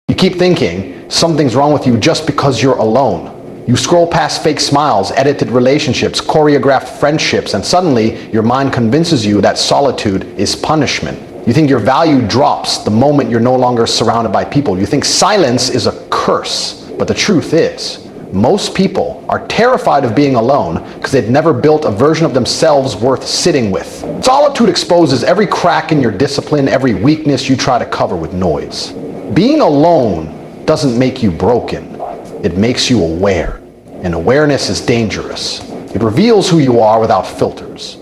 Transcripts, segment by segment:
You keep thinking something's wrong with you just because you're alone. You scroll past fake smiles, edited relationships, choreographed friendships, and suddenly your mind convinces you that solitude is punishment. You think your value drops the moment you're no longer surrounded by people. You think silence is a curse. But the truth is, most people are terrified of being alone because they've never built a version of themselves worth sitting with. Solitude exposes every crack in your discipline, every weakness you try to cover with noise. Being alone doesn't make you broken. It makes you aware. And awareness is dangerous. It reveals who you are without filters,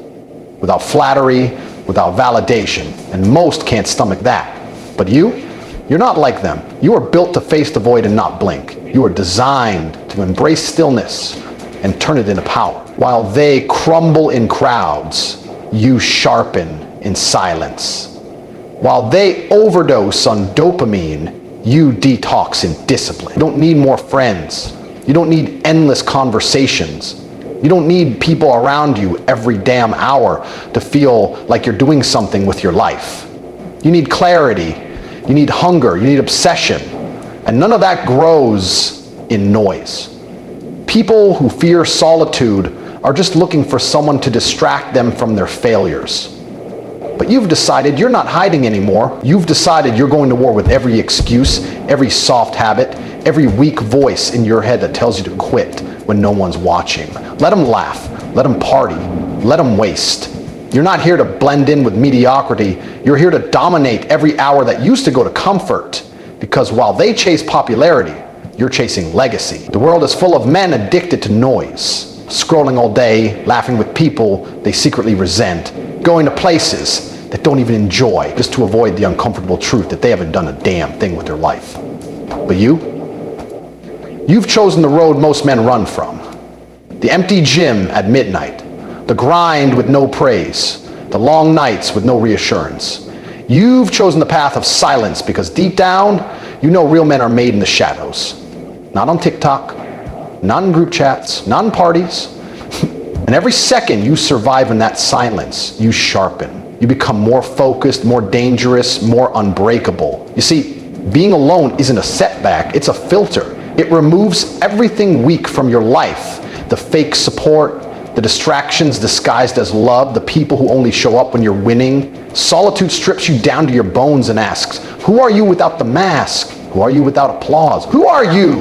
without flattery, without validation. And most can't stomach that. But you're not like them. You are built to face the void and not blink. You are designed to embrace stillness and turn it into power. While they crumble in crowds, you sharpen in silence. While they overdose on dopamine, you detox in discipline. You don't need more friends. You don't need endless conversations. You don't need people around you every damn hour to feel like you're doing something with your life. You need clarity. You need hunger. You need obsession. And none of that grows in noise. People who fear solitude are just looking for someone to distract them from their failures. But you've decided you're not hiding anymore. You've decided you're going to war with every excuse, every soft habit, every weak voice in your head that tells you to quit when no one's watching. Let them laugh. Let them party. Let them waste. You're not here to blend in with mediocrity. You're here to dominate every hour that used to go to comfort. Because while they chase popularity, you're chasing legacy. The world is full of men addicted to noise, scrolling all day, laughing with people they secretly resent, going to places that don't even enjoy just to avoid the uncomfortable truth that they haven't done a damn thing with their life. But you've chosen the road most men run from. The empty gym at midnight, the grind with no praise, the long nights with no reassurance. You've chosen the path of silence because deep down, you know real men are made in the shadows. Not on TikTok, not in group chats, not in parties. And every second you survive in that silence, you sharpen. You become more focused, more dangerous, more unbreakable. You see, being alone isn't a setback, it's a filter. It removes everything weak from your life. The fake support, the distractions disguised as love, the people who only show up when you're winning. Solitude strips you down to your bones and asks, who are you without the mask? Who are you without applause? Who are you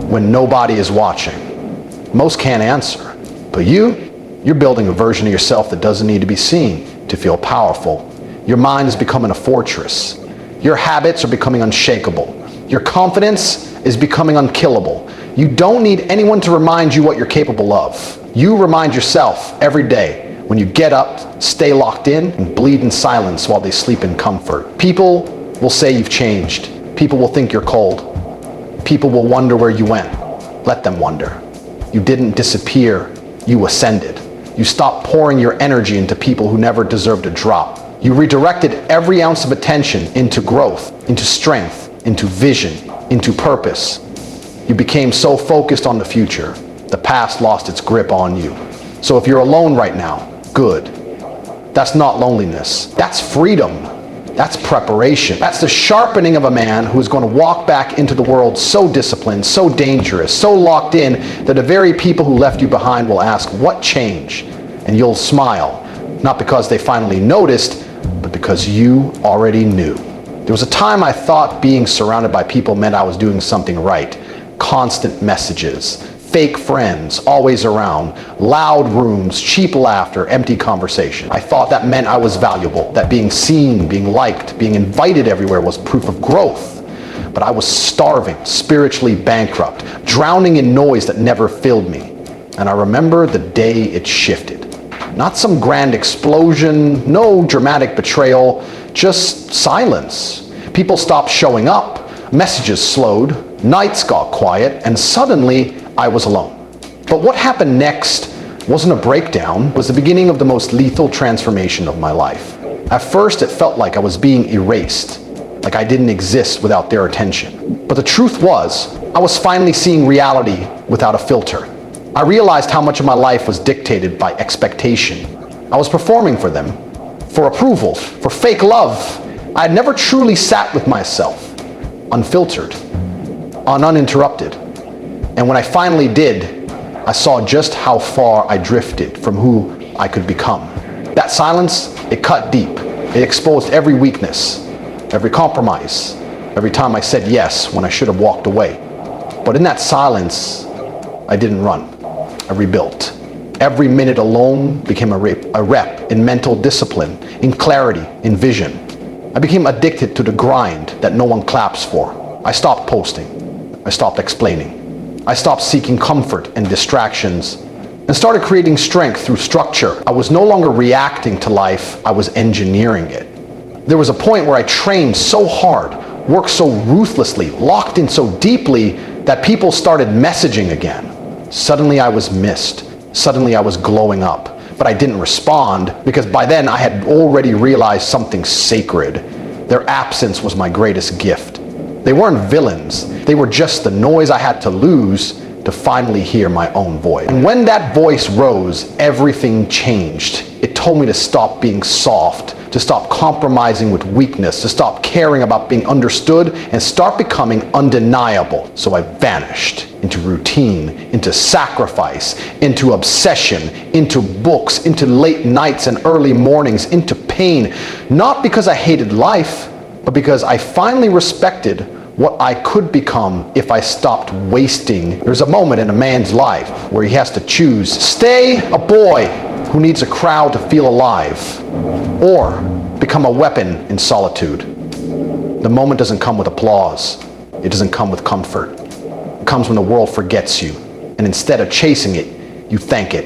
when nobody is watching? Most can't answer. But you're building a version of yourself that doesn't need to be seen to feel powerful. Your mind is becoming a fortress. Your habits are becoming unshakable. Your confidence is becoming unkillable. You don't need anyone to remind you what you're capable of. You remind yourself every day when you get up, stay locked in, and bleed in silence while they sleep in comfort. People will say you've changed. People will think you're cold. People will wonder where you went. Let them wonder. You didn't disappear. You ascended. You stopped pouring your energy into people who never deserved a drop. You redirected every ounce of attention into growth, into strength, into vision, into purpose. You became so focused on the future, the past lost its grip on you. So if you're alone right now, good. That's not loneliness. That's freedom. That's preparation. That's the sharpening of a man who is going to walk back into the world so disciplined, so dangerous, so locked in that the very people who left you behind will ask, what changed? And you'll smile, not because they finally noticed, but because you already knew. There was a time I thought being surrounded by people meant I was doing something right. Constant messages, fake friends, always around, loud rooms, cheap laughter, empty conversation. I thought that meant I was valuable, that being seen, being liked, being invited everywhere was proof of growth. But I was starving, spiritually bankrupt, drowning in noise that never filled me. And I remember the day it shifted. Not some grand explosion, no dramatic betrayal, just silence. People stopped showing up, messages slowed, nights got quiet, and suddenly I was alone. But what happened next wasn't a breakdown, it was the beginning of the most lethal transformation of my life. At first, it felt like I was being erased, like I didn't exist without their attention. But the truth was, I was finally seeing reality without a filter. I realized how much of my life was dictated by expectation. I was performing for them, for approval, for fake love. I had never truly sat with myself, unfiltered, uninterrupted. And when I finally did, I saw just how far I drifted from who I could become. That silence, it cut deep. It exposed every weakness, every compromise, every time I said yes when I should have walked away. But in that silence, I didn't run. I rebuilt. Every minute alone became a rep in mental discipline, in clarity, in vision. I became addicted to the grind that no one claps for. I stopped posting. I stopped explaining. I stopped seeking comfort and distractions and started creating strength through structure. I was no longer reacting to life, I was engineering it. There was a point where I trained so hard, worked so ruthlessly, locked in so deeply that people started messaging again. Suddenly I was missed. Suddenly I was glowing up, but I didn't respond because by then I had already realized something sacred. Their absence was my greatest gift. They weren't villains. They were just the noise I had to lose to finally hear my own voice. And when that voice rose, everything changed. It told me to stop being soft, to stop compromising with weakness, to stop caring about being understood, and start becoming undeniable. So I vanished into routine, into sacrifice, into obsession, into books, into late nights and early mornings, into pain, not because I hated life, but because I finally respected what I could become if I stopped wasting. There's a moment in a man's life where he has to choose: stay a boy who needs a crowd to feel alive, or become a weapon in solitude. The moment doesn't come with applause. It doesn't come with comfort. It comes when the world forgets you, and instead of chasing it, you thank it.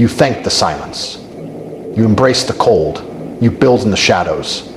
You thank the silence. You embrace the cold. You build in the shadows.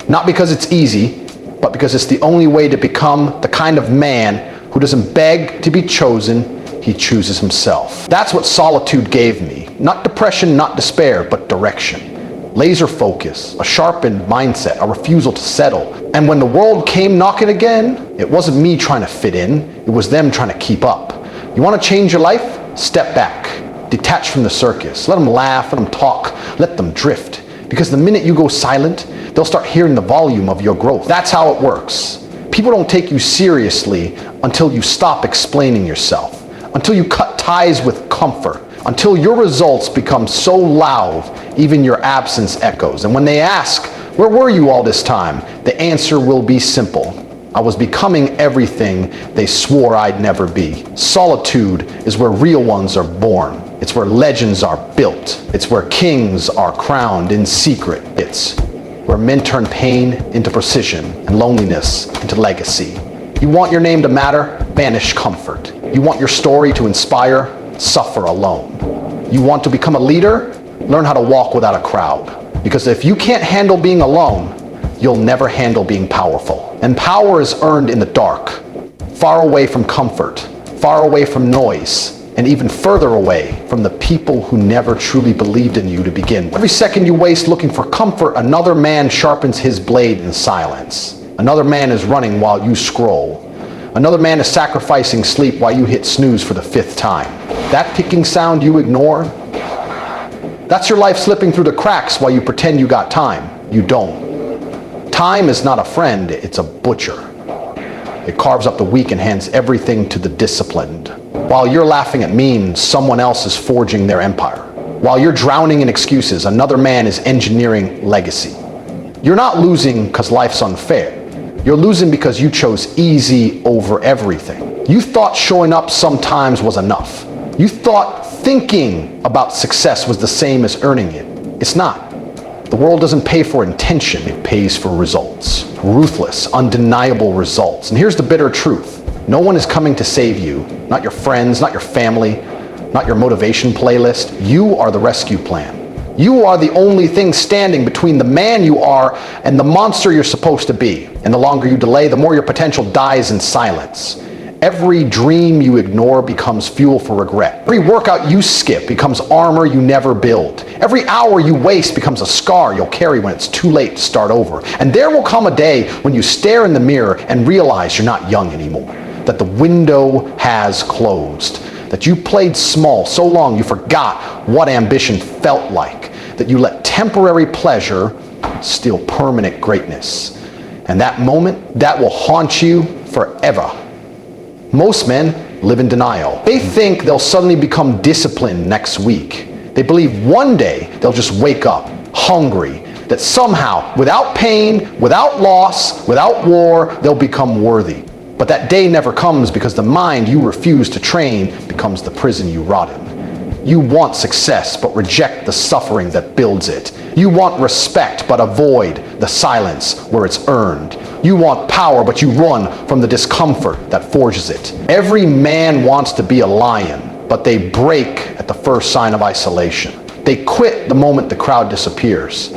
Not because it's easy, but because it's the only way to become the kind of man who doesn't beg to be chosen, he chooses himself. That's what solitude gave me. Not depression, not despair, but direction. Laser focus, a sharpened mindset, a refusal to settle. And when the world came knocking again, it wasn't me trying to fit in, it was them trying to keep up. You want to change your life? Step back. Detach from the circus. Let them laugh, let them talk, let them drift. Because the minute you go silent, they'll start hearing the volume of your growth. That's how it works. People don't take you seriously until you stop explaining yourself, until you cut ties with comfort, until your results become so loud, even your absence echoes. And when they ask, where were you all this time? The answer will be simple. I was becoming everything they swore I'd never be. Solitude is where real ones are born. It's where legends are built. It's where kings are crowned in secret. It's where men turn pain into precision and loneliness into legacy. You want your name to matter? Banish comfort. You want your story to inspire? Suffer alone. You want to become a leader? Learn how to walk without a crowd. Because if you can't handle being alone, you'll never handle being powerful. And power is earned in the dark, far away from comfort, far away from noise, and even further away from the people who never truly believed in you to begin with. Every second you waste looking for comfort, another man sharpens his blade in silence. Another man is running while you scroll. Another man is sacrificing sleep while you hit snooze for the 5th time. That ticking sound you ignore, that's your life slipping through the cracks while you pretend you got time. You don't. Time is not a friend, it's a butcher. It carves up the weak and hands everything to the disciplined. While you're laughing at memes, someone else is forging their empire. While you're drowning in excuses, another man is engineering legacy. You're not losing because life's unfair. You're losing because you chose easy over everything. You thought showing up sometimes was enough. You thought thinking about success was the same as earning it. It's not. The world doesn't pay for intention, it pays for results. Ruthless, undeniable results. And here's the bitter truth. No one is coming to save you. Not your friends, not your family, not your motivation playlist. You are the rescue plan. You are the only thing standing between the man you are and the monster you're supposed to be. And the longer you delay, the more your potential dies in silence. Every dream you ignore becomes fuel for regret. Every workout you skip becomes armor you never build. Every hour you waste becomes a scar you'll carry when it's too late to start over. And there will come a day when you stare in the mirror and realize you're not young anymore, that the window has closed, that you played small so long you forgot what ambition felt like, that you let temporary pleasure steal permanent greatness. And that moment, that will haunt you forever. Most men live in denial. They think they'll suddenly become disciplined next week. They believe one day they'll just wake up hungry, that somehow, without pain, without loss, without war, they'll become worthy. But that day never comes because the mind you refuse to train becomes the prison you rot in. You want success, but reject the suffering that builds it. You want respect, but avoid the silence where it's earned. You want power, but you run from the discomfort that forges it. Every man wants to be a lion, but they break at the first sign of isolation. They quit the moment the crowd disappears.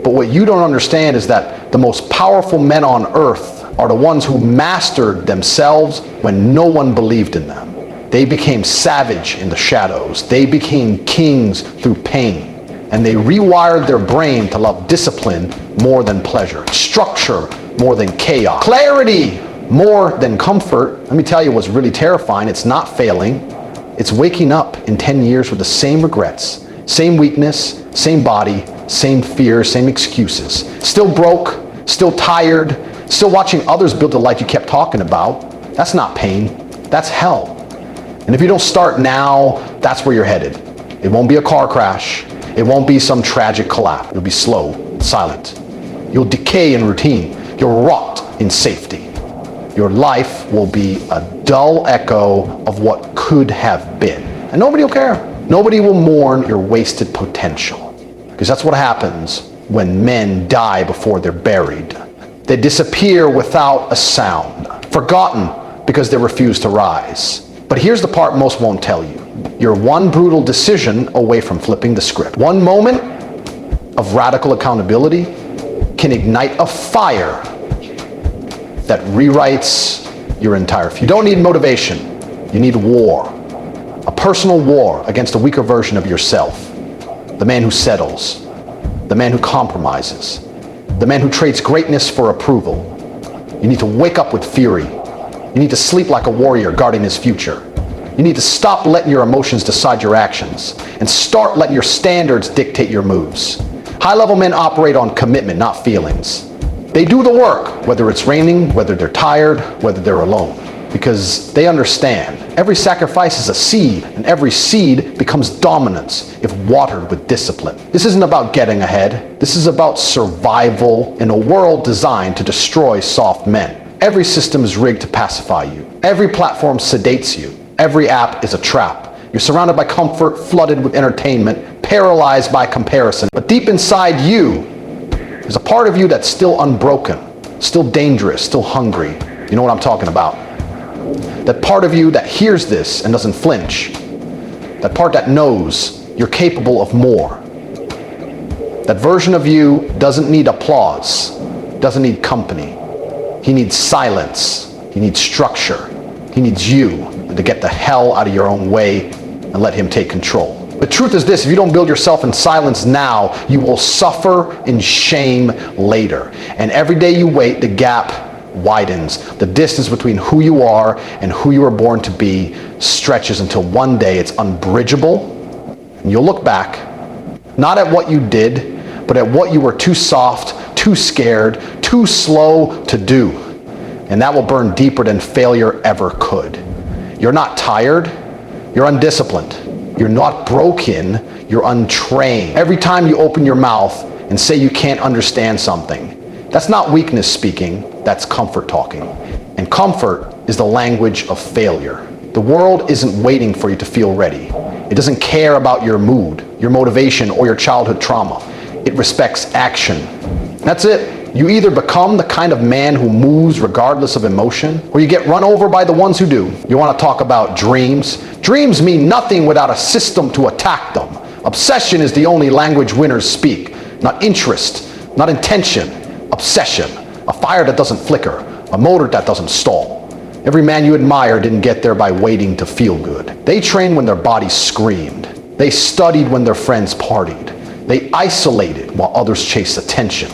But what you don't understand is that the most powerful men on earth are the ones who mastered themselves when no one believed in them. They became savage in the shadows. They became kings through pain. And they rewired their brain to love discipline more than pleasure, structure more than chaos, clarity more than comfort. Let me tell you what's really terrifying. It's not failing. It's waking up in 10 years with the same regrets, same weakness, same body, same fears, same excuses. Still broke, still tired, still watching others build the life you kept talking about. That's not pain. That's hell. And if you don't start now, that's where you're headed. It won't be a car crash. It won't be some tragic collapse. It'll be slow, silent. You'll decay in routine. You'll rot in safety. Your life will be a dull echo of what could have been. And nobody will care. Nobody will mourn your wasted potential. Because that's what happens when men die before they're buried. They disappear without a sound, forgotten because they refuse to rise. But here's the part most won't tell you. You're one brutal decision away from flipping the script. One moment of radical accountability can ignite a fire that rewrites your entire future. You don't need motivation. You need war. A personal war against a weaker version of yourself. The man who settles. The man who compromises. The man who trades greatness for approval. You need to wake up with fury. You need to sleep like a warrior guarding his future. You need to stop letting your emotions decide your actions and start letting your standards dictate your moves. High-level men operate on commitment, not feelings. They do the work, whether it's raining, whether they're tired, whether they're alone, because they understand every sacrifice is a seed, and every seed becomes dominance if watered with discipline. This isn't about getting ahead. This is about survival in a world designed to destroy soft men. Every system is rigged to pacify you. Every platform sedates you. Every app is a trap. You're surrounded by comfort, flooded with entertainment, paralyzed by comparison. But deep inside you, there's a part of you that's still unbroken, still dangerous, still hungry. You know what I'm talking about. That part of you that hears this and doesn't flinch. That part that knows you're capable of more. That version of you doesn't need applause, doesn't need company. He needs silence. He needs structure. He needs you to get the hell out of your own way and let him take control. The truth is this: if you don't build yourself in silence now, you will suffer in shame later. And every day you wait, the gap widens. The distance between who you are and who you were born to be stretches until one day it's unbridgeable. And you'll look back, not at what you did, but at what you were too soft, too scared, too slow to do. And that will burn deeper than failure ever could. You're not tired, you're undisciplined. You're not broken, you're untrained. Every time you open your mouth and say you can't understand something, that's not weakness speaking, that's comfort talking. And comfort is the language of failure. The world isn't waiting for you to feel ready. It doesn't care about your mood, your motivation, or your childhood trauma. It respects action. That's it. You either become the kind of man who moves regardless of emotion, or you get run over by the ones who do. You want to talk about dreams? Dreams mean nothing without a system to attack them. Obsession is the only language winners speak. Not interest, not intention, obsession. A fire that doesn't flicker, a motor that doesn't stall. Every man you admire didn't get there by waiting to feel good. They trained when their bodies screamed. They studied when their friends partied. They isolated while others chased attention.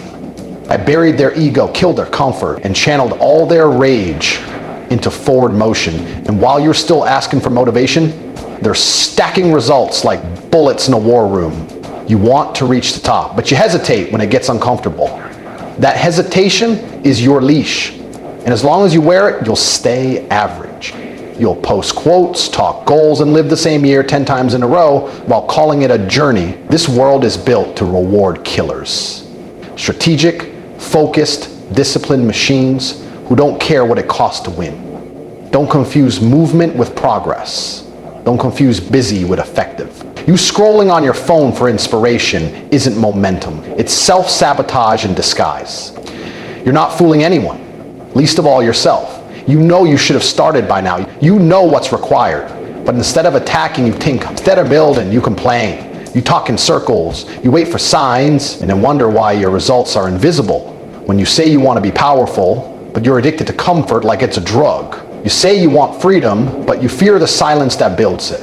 I buried their ego, killed their comfort, and channeled all their rage into forward motion. And while you're still asking for motivation, they're stacking results like bullets in a war room. You want to reach the top, but you hesitate when it gets uncomfortable. That hesitation is your leash. And as long as you wear it, you'll stay average. You'll post quotes, talk goals, and live the same year 10 times in a row while calling it a journey. This world is built to reward killers. Strategic, focused, disciplined machines who don't care what it costs to win. Don't confuse movement with progress. Don't confuse busy with effective. You scrolling on your phone for inspiration isn't momentum. It's self-sabotage in disguise. You're not fooling anyone, least of all yourself. You know you should have started by now. You know what's required. But instead of attacking, you think. Instead of building, you complain. You talk in circles. You wait for signs and then wonder why your results are invisible. When you say you want to be powerful, but you're addicted to comfort like it's a drug. You say you want freedom, but you fear the silence that builds it.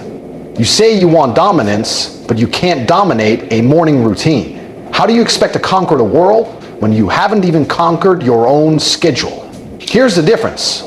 You say you want dominance, but you can't dominate a morning routine. How do you expect to conquer the world when you haven't even conquered your own schedule? Here's the difference.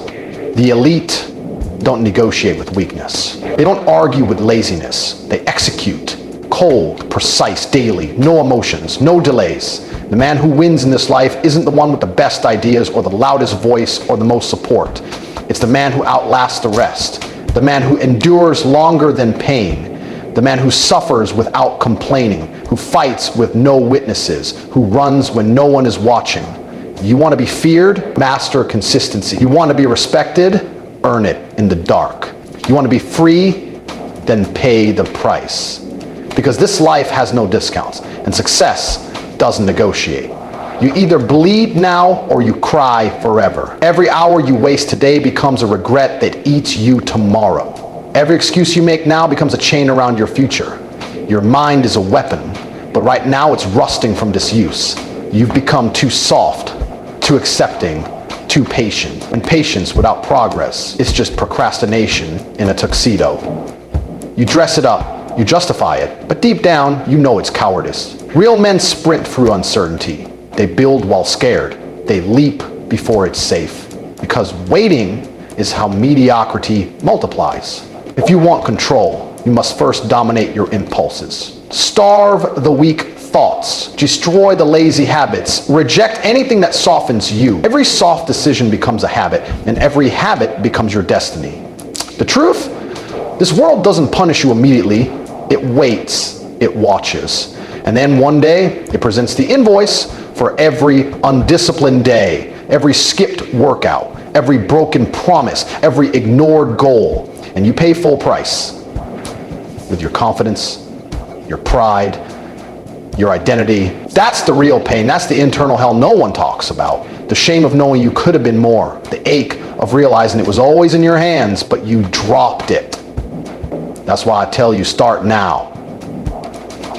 The elite don't negotiate with weakness. They don't argue with laziness. They execute. Cold, precise, daily, no emotions, no delays. The man who wins in this life isn't the one with the best ideas or the loudest voice or the most support. It's the man who outlasts the rest. The man who endures longer than pain. The man who suffers without complaining, who fights with no witnesses, who runs when no one is watching. You want to be feared? Master consistency. You want to be respected? Earn it in the dark. You want to be free? Then pay the price. Because this life has no discounts, and success doesn't negotiate. You either bleed now or you cry forever. Every hour you waste today becomes a regret that eats you tomorrow. Every excuse you make now becomes a chain around your future. Your mind is a weapon, but right now it's rusting from disuse. You've become too soft, too accepting, too patient. And patience without progress is just procrastination in a tuxedo. You dress it up, you justify it, but deep down you know it's cowardice. Real men sprint through uncertainty. They build while scared. They leap before it's safe. Because waiting is how mediocrity multiplies. If you want control, you must first dominate your impulses. Starve the weak thoughts. Destroy the lazy habits. Reject anything that softens you. Every soft decision becomes a habit, and every habit becomes your destiny. The truth? This world doesn't punish you immediately. It waits. It watches. And then one day, it presents the invoice for every undisciplined day, every skipped workout, every broken promise, every ignored goal. And you pay full price with your confidence, your pride, your identity. That's the real pain. That's the internal hell no one talks about. The shame of knowing you could have been more. The ache of realizing it was always in your hands, but you dropped it. That's why I tell you, start now.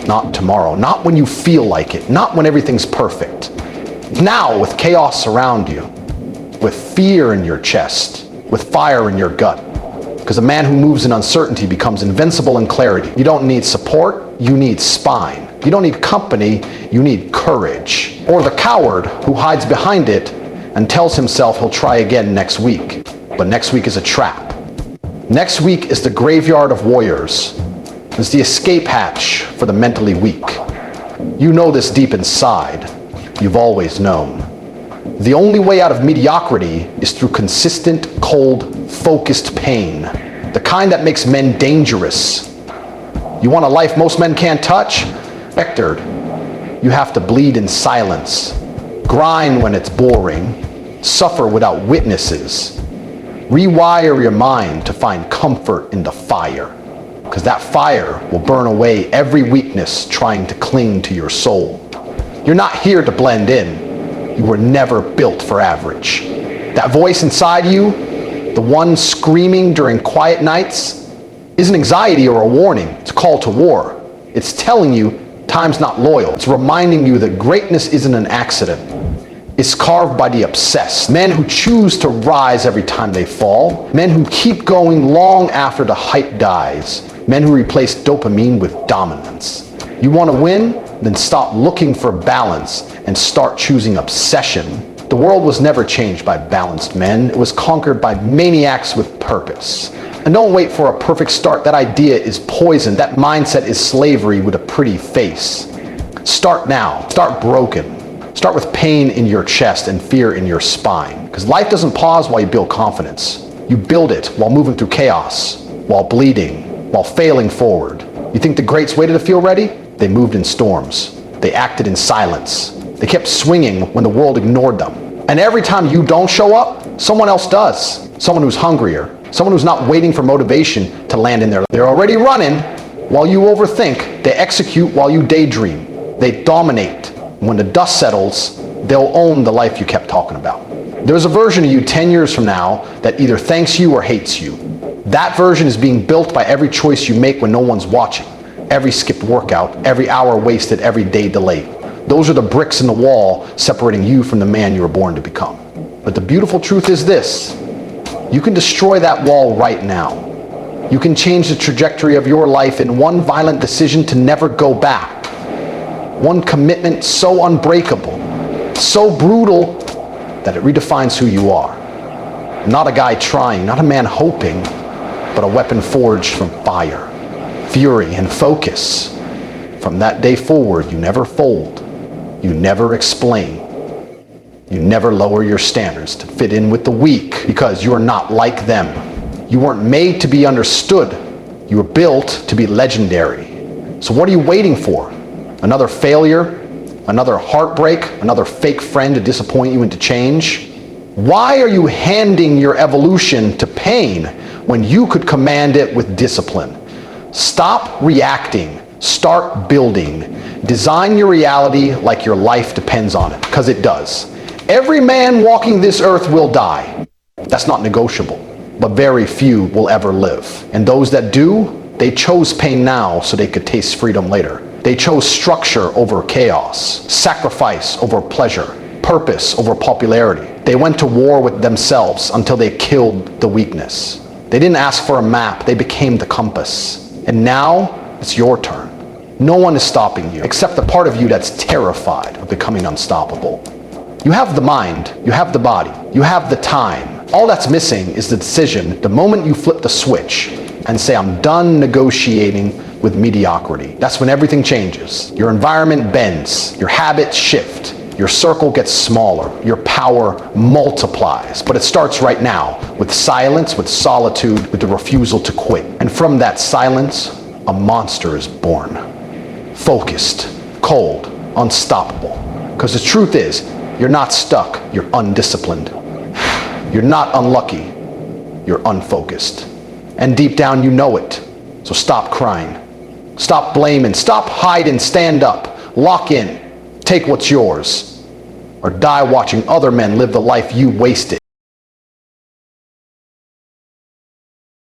Not tomorrow, not when you feel like it, not when everything's perfect. Now, with chaos around you, with fear in your chest, with fire in your gut. Because a man who moves in uncertainty becomes invincible in clarity. You don't need support, you need spine. You don't need company, you need courage. Or the coward who hides behind it and tells himself he'll try again next week. But next week is a trap. Next week is the graveyard of warriors. It's the escape hatch for the mentally weak. You know this deep inside. You've always known. The only way out of mediocrity is through consistent, cold, focused pain. The kind that makes men dangerous. You want a life most men can't touch? Vectored. You have to bleed in silence. Grind when it's boring. Suffer without witnesses. Rewire your mind to find comfort in the fire. Because that fire will burn away every weakness trying to cling to your soul. You're not here to blend in. You were never built for average. That voice inside you, the one screaming during quiet nights, isn't anxiety or a warning. It's a call to war. It's telling you time's not loyal. It's reminding you that greatness isn't an accident. It's carved by the obsessed. Men who choose to rise every time they fall. Men who keep going long after the hype dies. Men who replace dopamine with dominance. You want to win? Then stop looking for balance and start choosing obsession. The world was never changed by balanced men. It was conquered by maniacs with purpose. And don't wait for a perfect start. That idea is poison. That mindset is slavery with a pretty face. Start now. Start broken. Start with pain in your chest and fear in your spine. Because life doesn't pause while you build confidence. You build it while moving through chaos, while bleeding, while failing forward. You think the greats waited to feel ready? They moved in storms. They acted in silence. They kept swinging when the world ignored them. And every time you don't show up, someone else does. Someone who's hungrier. Someone who's not waiting for motivation to land in there. They're already running while you overthink. They execute while you daydream. They dominate. When the dust settles, they'll own the life you kept talking about. There's a version of you 10 years from now that either thanks you or hates you. That version is being built by every choice you make when no one's watching. Every skipped workout, every hour wasted, every day delayed. Those are the bricks in the wall separating you from the man you were born to become. But the beautiful truth is this: you can destroy that wall right now. You can change the trajectory of your life in one violent decision to never go back. One commitment so unbreakable, so brutal, that it redefines who you are. Not a guy trying, not a man hoping, but a weapon forged from fire, fury, and focus. From that day forward, you never fold, you never explain, you never lower your standards to fit in with the weak, because you are not like them. You weren't made to be understood, you were built to be legendary. So what are you waiting for? Another failure? Another heartbreak? Another fake friend to disappoint you into change? Why are you handing your evolution to pain when you could command it with discipline? Stop reacting. Start building. Design your reality like your life depends on it, because it does. Every man walking this earth will die. That's not negotiable. But very few will ever live. And those that do, they chose pain now so they could taste freedom later. They chose structure over chaos, sacrifice over pleasure, purpose over popularity. They went to war with themselves until they killed the weakness. They didn't ask for a map, they became the compass. And now, it's your turn. No one is stopping you, except the part of you that's terrified of becoming unstoppable. You have the mind, you have the body, you have the time. All that's missing is the decision the moment you flip the switch and say, I'm done negotiating with mediocrity. That's when everything changes. Your environment bends, your habits shift, your circle gets smaller, your power multiplies. But it starts right now, with silence, with solitude, with the refusal to quit. And from that silence, a monster is born. Focused, cold, unstoppable. Because the truth is, you're not stuck, you're undisciplined. You're not unlucky, you're unfocused. And deep down you know it. So stop crying. Stop blaming. Stop hiding. Stand up. Lock in. Take what's yours. Or die watching other men live the life you wasted.